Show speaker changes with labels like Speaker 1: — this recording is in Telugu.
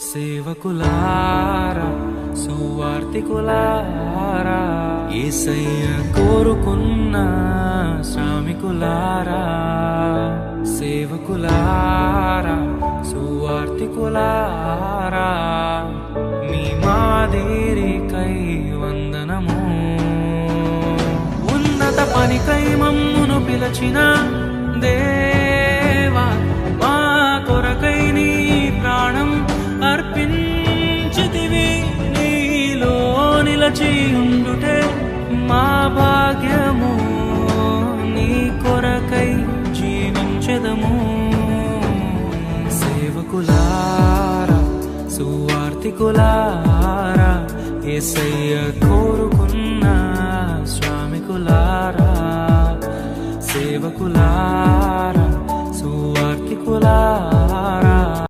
Speaker 1: సేవకులారా సువార్తికులారా యేసయ్య కోరుకున్న శ్రామికులారా సేవకులారా సువార్తికులారా మీ మాదిరికై వందనము ఉన్నత పనికై మమ్మును పిలచిన దేవా మా కొరకై నీ ప్రాణం అర్పించితివి నీలో నిలచి ఉండుటే మా భాగ్యము నీ కొరకై జీవించెదము సేవకులారా సువార్తికులారా యేసయ్య కోరుకున్న శ్రామికులారా సేవకులారా సువార్తికులారా